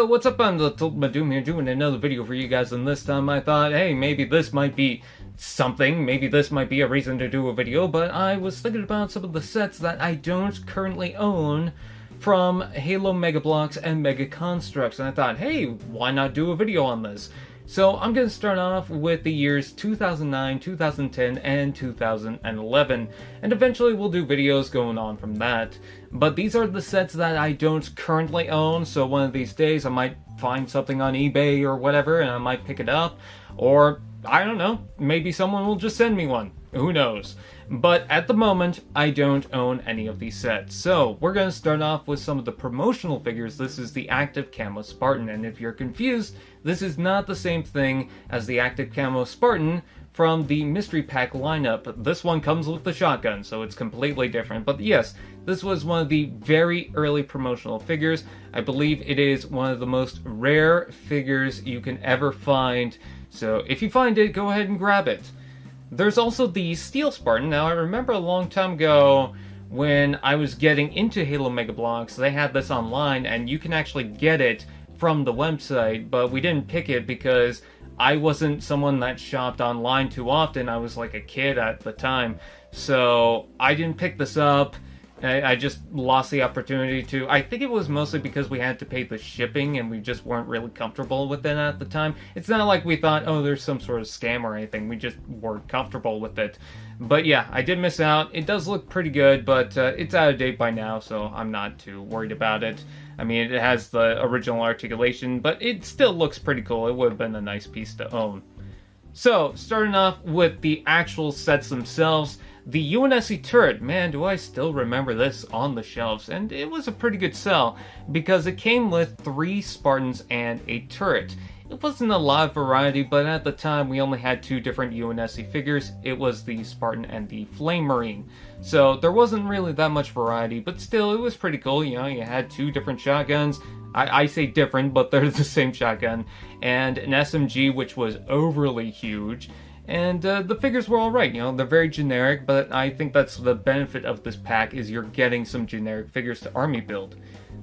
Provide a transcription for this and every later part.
Yo, what's up? I'm the Doom here doing another video for you guys, and this time I thought, hey, maybe this might be something, maybe this might be a reason to do a video, but I was thinking about some of the sets that I don't currently own from Halo Mega Bloks and Mega Construx, and I thought, hey, why not do a video on this? So I'm going to start off with the years 2009, 2010, and 2011, and eventually we'll do videos going on from that. But these are the sets that I don't currently own, so one of these days I might find something on eBay or whatever, and I might pick it up, or, I don't know, maybe someone will just send me one. Who knows? But at the moment, I don't own any of these sets. So, we're going to start off with some of the promotional figures. This is the Active Camo Spartan, and if you're confused, this is not the same thing as the Active Camo Spartan from the Mystery Pack lineup. This one comes with the shotgun, so it's completely different. But yes, this was one of the very early promotional figures. I believe it is one of the most rare figures you can ever find. So, if you find it, go ahead and grab it. There's also the Steel Spartan. Now, I remember a long time ago when I was getting into Halo Mega Bloks, they had this online, and you can actually get it from the website, but we didn't pick it because I wasn't someone that shopped online too often. I was like a kid at the time, so I didn't pick this up. I just lost the opportunity to. I think it was mostly because we had to pay the shipping and we just weren't really comfortable with it at the time. It's not like we thought, oh, there's some sort of scam or anything. We just weren't comfortable with it. But yeah, I did miss out. It does look pretty good, but it's out of date by now, so I'm not too worried about it. I mean, it has the original articulation, but it still looks pretty cool. It would have been a nice piece to own. So, starting off with the actual sets themselves, the Unsc Turret, man, do I still remember this on the shelves, and it was a pretty good sell, because it came with 3 Spartans and a turret. It wasn't a lot of variety, but at the time we only had 2 different Unsc figures. It was the Spartan and the Flame Marine. So there wasn't really that much variety, but still, it was pretty cool. You know, you had 2 different shotguns. I say different, but they're the same shotgun, and an SMG which was overly huge. And the figures were alright, you know, they're very generic, but I think that's the benefit of this pack, is you're getting some generic figures to army build.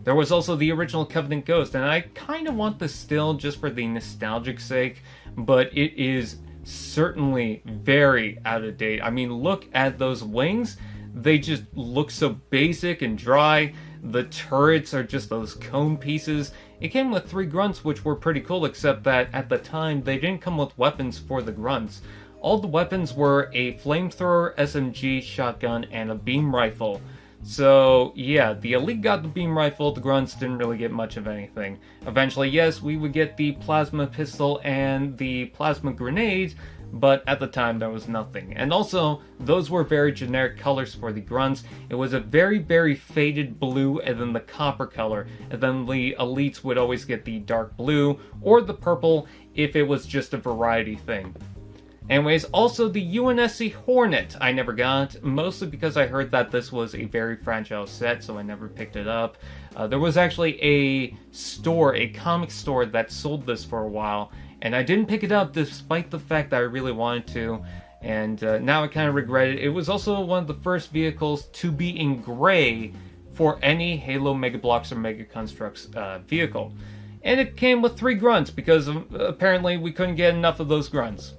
There was also the original Covenant Ghost, and I kind of want this still just for the nostalgic sake, but it is certainly very out of date. I mean, look at those wings. They just look so basic and dry. The turrets are just those cone pieces. It came with 3 grunts, which were pretty cool, except that at the time they didn't come with weapons for the grunts. All the weapons were a flamethrower, SMG, shotgun, and a beam rifle. So yeah, the elite got the beam rifle, the grunts didn't really get much of anything. Eventually, yes, we would get the plasma pistol and the plasma grenade, but at the time there was nothing. And also, those were very generic colors for the grunts. It was a very, very faded blue and then the copper color, and then the elites would always get the dark blue or the purple if it was just a variety thing. Anyways, also the Unsc Hornet I never got, mostly because I heard that this was a very fragile set, so I never picked it up. There was actually a store, a comic store, that sold this for a while, and I didn't pick it up despite the fact that I really wanted to, and now I kind of regret it. It was also one of the first vehicles to be in gray for any Halo Mega Bloks or Mega Construx vehicle. And it came with 3 grunts, because apparently we couldn't get enough of those grunts.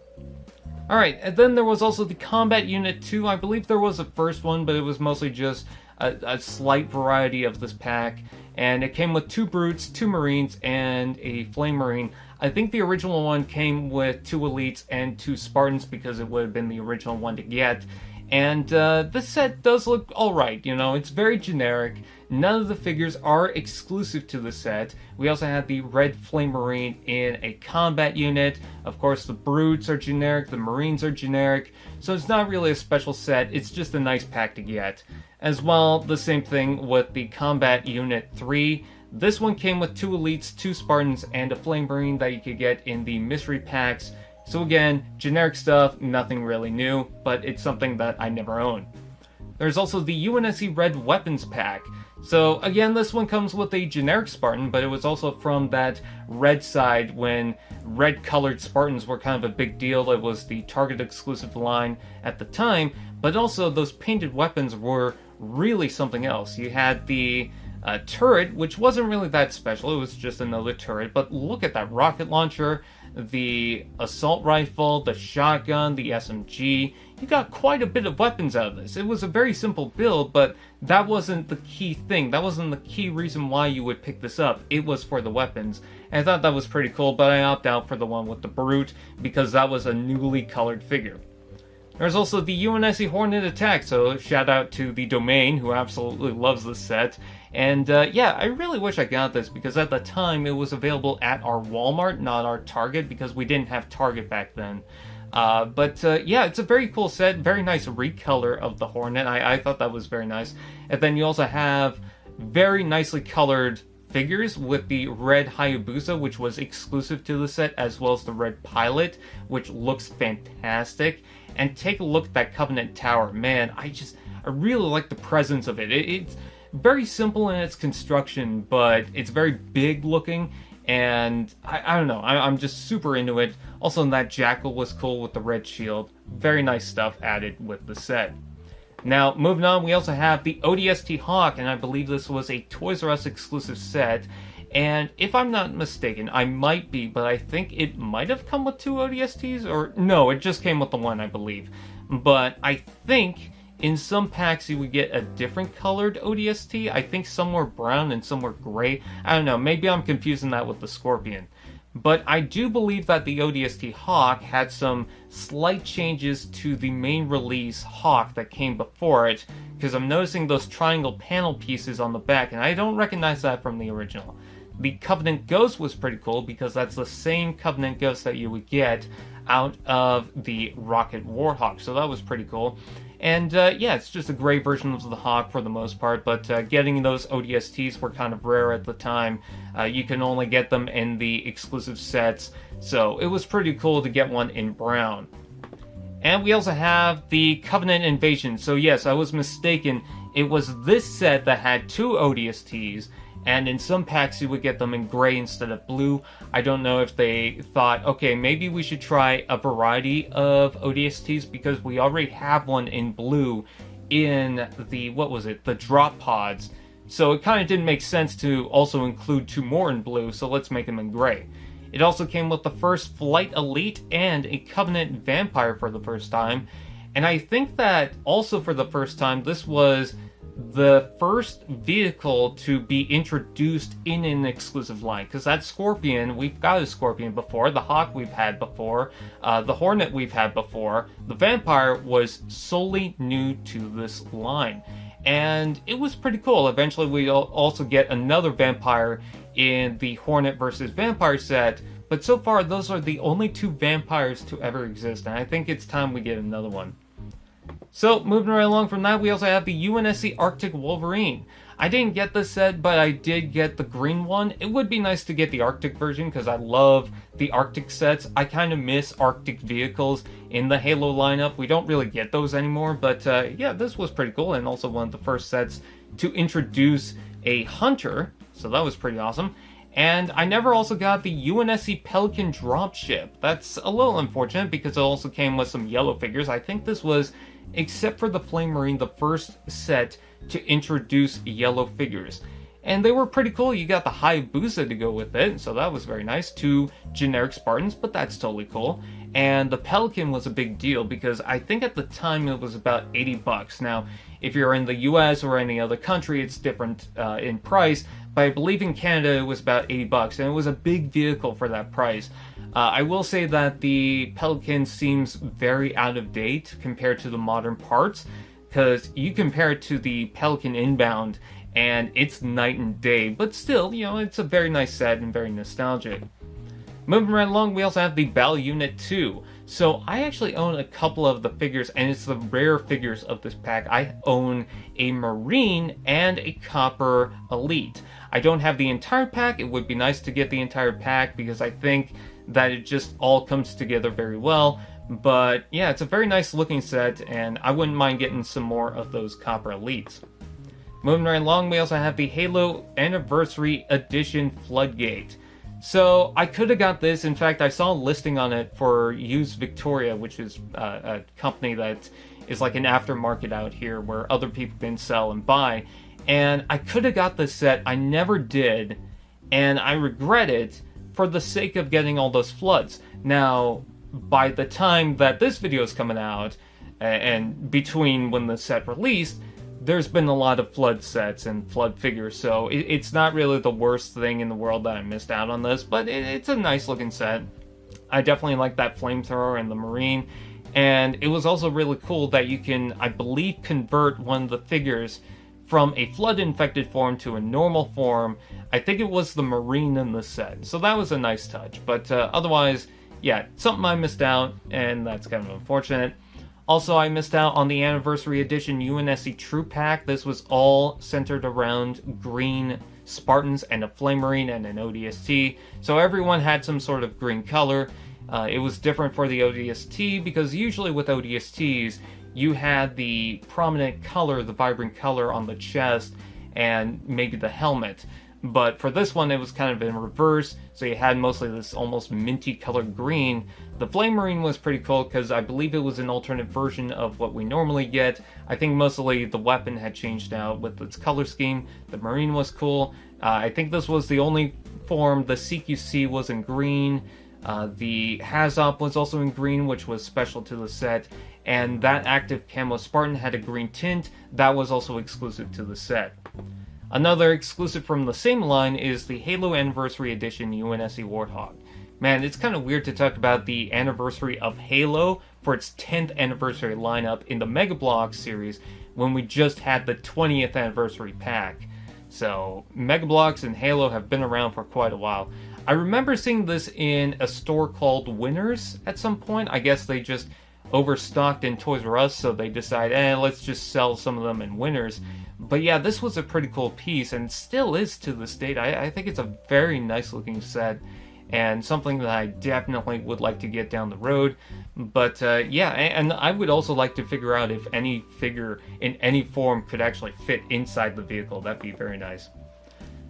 Alright, and then there was also the Combat Unit 2. I believe there was a first one, but it was mostly just a slight variety of this pack. And it came with 2 Brutes, 2 Marines, and a Flame Marine. I think the original one came with 2 Elites and 2 Spartans, because it would have been the original one to get. And this set does look alright, you know, it's very generic. None of the figures are exclusive to the set. We also had the Red Flame Marine in a combat unit. Of course, the Brutes are generic, the Marines are generic, so it's not really a special set, it's just a nice pack to get. As well, the same thing with the Combat Unit 3. This one came with 2 Elites, 2 Spartans, and a Flame Marine that you could get in the mystery packs. So again, generic stuff, nothing really new, but it's something that I never owned. There's also the Unsc Red Weapons Pack. So again, this one comes with a generic Spartan, but it was also from that red side when red colored Spartans were kind of a big deal. It was the Target exclusive line at the time, but also those painted weapons were really something else. You had the turret, which wasn't really that special. It was just another turret, but look at that rocket launcher, the assault rifle, the shotgun, the SMG. You got quite a bit of weapons out of this. It was a very simple build, but that wasn't the key thing. That wasn't the key reason why you would pick this up. It was for the weapons. And I thought that was pretty cool, but I opted out for the one with the Brute because that was a newly colored figure. There's also the Unsc Hornet attack, so shout out to the Domain, who absolutely loves this set. And yeah, I really wish I got this, because at the time it was available at our Walmart, not our Target, because we didn't have Target back then. But yeah, it's a very cool set, very nice recolor of the Hornet. I thought that was very nice. And then you also have very nicely colored figures with the red Hayabusa, which was exclusive to the set, as well as the red Pilot, which looks fantastic. And take a look at that Covenant Tower. Man, I really like the presence of it. It's very simple in its construction, but it's very big looking, and I don't know, I'm just super into it. Also, that Jackal was cool with the red shield. Very nice stuff added with the set. Now, moving on, we also have the ODST Hawk, and I believe this was a Toys R Us exclusive set. And if I'm not mistaken, I might be, but I think it might have come with 2 ODSTs, or no, it just came with the one, I believe. But I think in some packs you would get a different colored ODST. I think some were brown and some were gray. I don't know, maybe I'm confusing that with the Scorpion. But I do believe that the ODST Hawk had some slight changes to the main release Hawk that came before it, because I'm noticing those triangle panel pieces on the back, and I don't recognize that from the original. The Covenant Ghost was pretty cool, because that's the same Covenant Ghost that you would get out of the Rocket Warhawk, so that was pretty cool. And yeah, it's just a gray version of the Hawk for the most part, but getting those ODSTs were kind of rare at the time. You can only get them in the exclusive sets, so it was pretty cool to get one in brown. And we also have the Covenant Invasion. So yes, I was mistaken. It was this set that had 2 ODSTs, and in some packs you would get them in gray instead of blue. I don't know if they thought, okay, maybe we should try a variety of ODSTs, because we already have one in blue in the, the drop pods. So it kind of didn't make sense to also include 2 more in blue, so let's make them in gray. It also came with the first Flight Elite and a Covenant Vampire for the first time. And I think that also for the first time, this was the first vehicle to be introduced in an exclusive line, because that Scorpion, we've got a Scorpion before, the Hawk we've had before, the Hornet we've had before. The Vampire was solely new to this line, and it was pretty cool. Eventually we also get another Vampire in the Hornet versus Vampire set, but so far those are the only 2 vampires to ever exist, and I think it's time we get another one. So, moving right along from that, we also have the UNSC Arctic Wolverine. I didn't get this set, but I did get the green one. It would be nice to get the Arctic version, because I love the Arctic sets. I kind of miss Arctic vehicles in the Halo lineup. We don't really get those anymore, but yeah, this was pretty cool, and also one of the first sets to introduce a Hunter, so that was pretty awesome. And I never also got the Unsc Pelican dropship. That's a little unfortunate, because it also came with some yellow figures. I think this was, except for the Flame Marine, the first set to introduce yellow figures. And they were pretty cool. You got the Hayabusa to go with it, so that was very nice. 2 generic Spartans, but that's totally cool. And the Pelican was a big deal, because I think at the time it was about $80. Now, if you're in the US or any other country, it's different in price, but I believe in Canada it was about $80, and it was a big vehicle for that price. I will say that the Pelican seems very out of date compared to the modern parts, because you compare it to the Pelican Inbound, and it's night and day, but still, you know, it's a very nice set and very nostalgic. Moving right along, we also have the Battle Unit 2. So I actually own a couple of the figures, and it's the rare figures of this pack. I own a Marine and a Copper Elite. I don't have the entire pack. It would be nice to get the entire pack, because I think that it just all comes together very well. But yeah, it's a very nice looking set, and I wouldn't mind getting some more of those Copper Elites. Moving right along, we also have the Halo Anniversary Edition Floodgate. So I could have got this. In fact, I saw a listing on it for Used Victoria, which is a company that is like an aftermarket out here where other people can sell and buy. and I could have got this set. I never did, and I regret it for the sake of getting all those floods. Now, by the time that this video is coming out, and between when the set released, there's been a lot of flood sets and flood figures, so it's not really the worst thing in the world that I missed out on this, but it's a nice looking set. I definitely like that flamethrower and the marine, and it was also really cool that you can, I believe, convert one of the figures from a flood-infected form to a normal form. I think it was the marine in the set, so that was a nice touch, but otherwise, yeah, something I missed out, and that's kind of unfortunate. Also, I missed out on the Anniversary Edition UNSC Troop Pack. This was all centered around green Spartans and a Flame Marine and an ODST, so everyone had some sort of green color. It was different for the ODST because usually with ODSTs, you had the prominent color, the vibrant color on the chest and maybe the helmet. But for this one, it was kind of in reverse, so you had mostly this almost minty colored green. The Flame Marine was pretty cool because I believe it was an alternate version of what we normally get. I think mostly the weapon had changed out with its color scheme. The Marine was cool. I think this was the only form. The CQC was in green. The Hazop was also in green, which was special to the set. And that active camo Spartan had a green tint. That was also exclusive to the set. Another exclusive from the same line is the Halo Anniversary Edition UNSC Warthog. Man, it's kind of weird to talk about the anniversary of Halo for its 10th anniversary lineup in the Mega Bloks series when we just had the 20th anniversary pack. So, Mega Bloks and Halo have been around for quite a while. I remember seeing this in a store called Winners at some point. I guess they just overstocked in Toys R Us, so they decided, let's just sell some of them in Winners. But yeah, this was a pretty cool piece, and still is to this date. I think it's a very nice looking set, and something that I definitely would like to get down the road. But yeah, and I would also like to figure out if any figure in any form could actually fit inside the vehicle. That'd be very nice.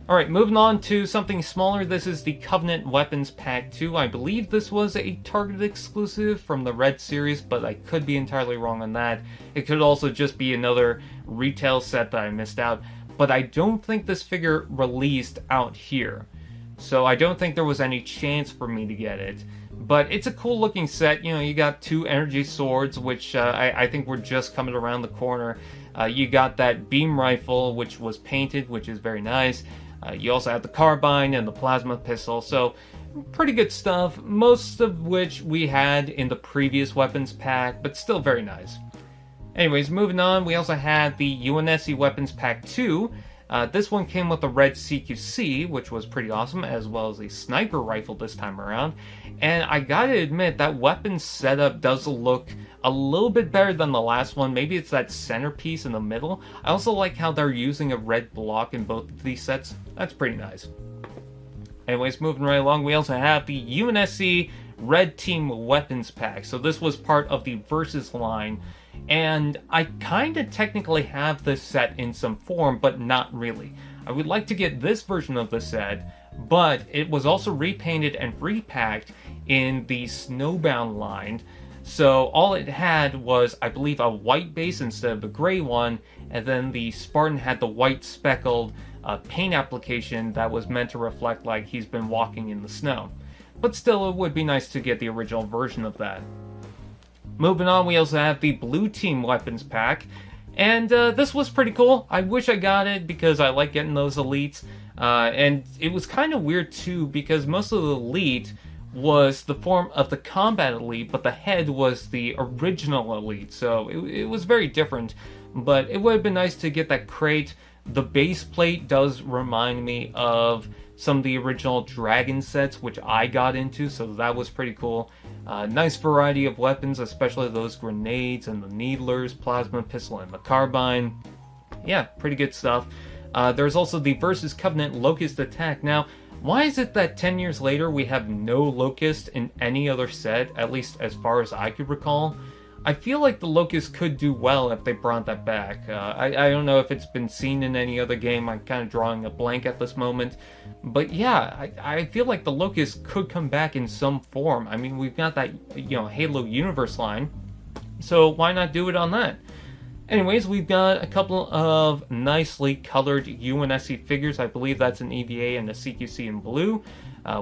Alright, moving on to something smaller. This is the Covenant Weapons Pack 2. I believe this was a Target exclusive from the Red series, but I could be entirely wrong on that. It could also just be another retail set that I missed out. But I don't think this figure released out here, so I don't think there was any chance for me to get it. But it's a cool looking set. You know, you got two energy swords, which I think were just coming around the corner. You got that beam rifle, which was painted, which is very nice. You also have the carbine and the plasma pistol, so pretty good stuff, most of which we had in the previous weapons pack, but still very nice. Anyways, moving on, we also had the UNSC Weapons Pack 2. This one came with a red CQC, which was pretty awesome, as well as a sniper rifle this time around. And I gotta admit, that weapon setup does look a little bit better than the last one. Maybe it's that centerpiece in the middle. I also like how they're using a red block in both of these sets. That's pretty nice. Anyways, moving right along, we also have the UNSC Red Team Weapons Pack. So this was part of the Versus line. And I kind of technically have this set in some form, but not really. I would like to get this version of the set, but it was also repainted and repacked in the Snowbound line. So all it had was, I believe, a white base instead of the gray one, and then the Spartan had the white speckled paint application that was meant to reflect like he's been walking in the snow. But still, it would be nice to get the original version of that. Moving on, we also have the Blue Team Weapons Pack, and this was pretty cool. I wish I got it because I like getting those elites, and it was kind of weird too because most of the elite was the form of the combat elite, but the head was the original elite, so it was very different, but it would have been nice to get that crate. The base plate does remind me of some of the original Dragon sets, which I got into, so that was pretty cool. Nice variety of weapons, especially those grenades and the needlers, plasma pistol, and the carbine. Yeah, pretty good stuff. There's also the Versus Covenant Locust attack. Now, why is it that 10 years later we have no Locust in any other set, at least as far as I could recall? I feel like the Locust could do well if they brought that back. I don't know if it's been seen in any other game. I'm kind of drawing a blank at this moment. But yeah, I feel like the Locust could come back in some form. I mean, we've got that, Halo Universe line, so why not do it on that? Anyways, we've got a couple of nicely colored UNSC figures. I believe that's an EVA and a CQC in blue.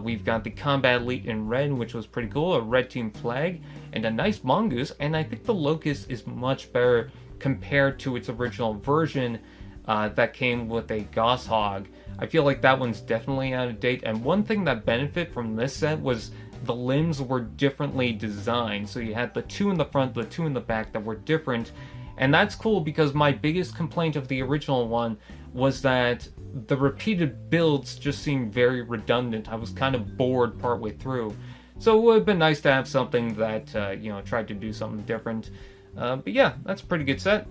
We've got the Combat Elite in red, which was pretty cool, a red team flag, and a nice mongoose. And I think the Locust is much better compared to its original version that came with a Goshawk. I feel like that one's definitely out of date. And one thing that benefited from this set was the limbs were differently designed. So you had the two in the front, the two in the back that were different. And that's cool because my biggest complaint of the original one was that the repeated builds just seemed very redundant. I was kind of bored partway through. So it would have been nice to have something that, tried to do something different. But yeah, that's a pretty good set.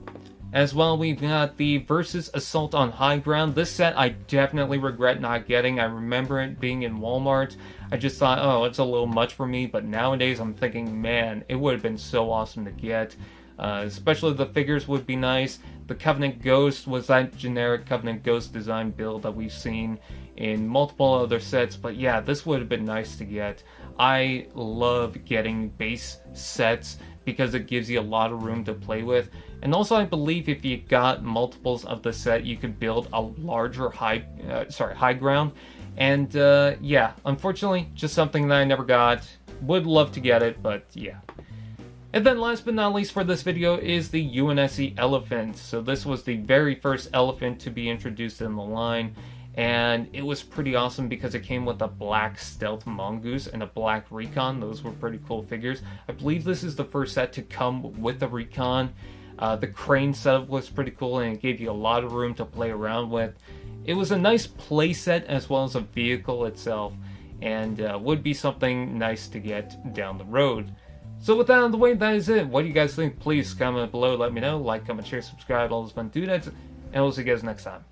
As well, we've got the Versus Assault on High Ground. This set I definitely regret not getting. I remember it being in Walmart. I just thought, oh, it's a little much for me. But nowadays I'm thinking, man, it would have been so awesome to get. Especially the figures would be nice. The Covenant Ghost was that generic Covenant Ghost design build that we've seen in multiple other sets, but yeah, this would have been nice to get. I love getting base sets because it gives you a lot of room to play with. And also I believe if you got multiples of the set, you could build a larger high ground. And yeah, unfortunately, just something that I never got. Would love to get it, but yeah. And then last but not least for this video is the Unsc Elephant. So this was the very first elephant to be introduced in the line, and it was pretty awesome because it came with a black stealth mongoose and a black recon. Those were pretty cool figures. I believe this is the first set to come with the recon. The crane setup was pretty cool and it gave you a lot of room to play around with. It was a nice play set as well as a vehicle itself, and would be something nice to get down the road. So with that out of the way, that is it. What do you guys think? Please comment below, let me know. Like, comment, share, subscribe, all those fun doodads, and we'll see you guys next time.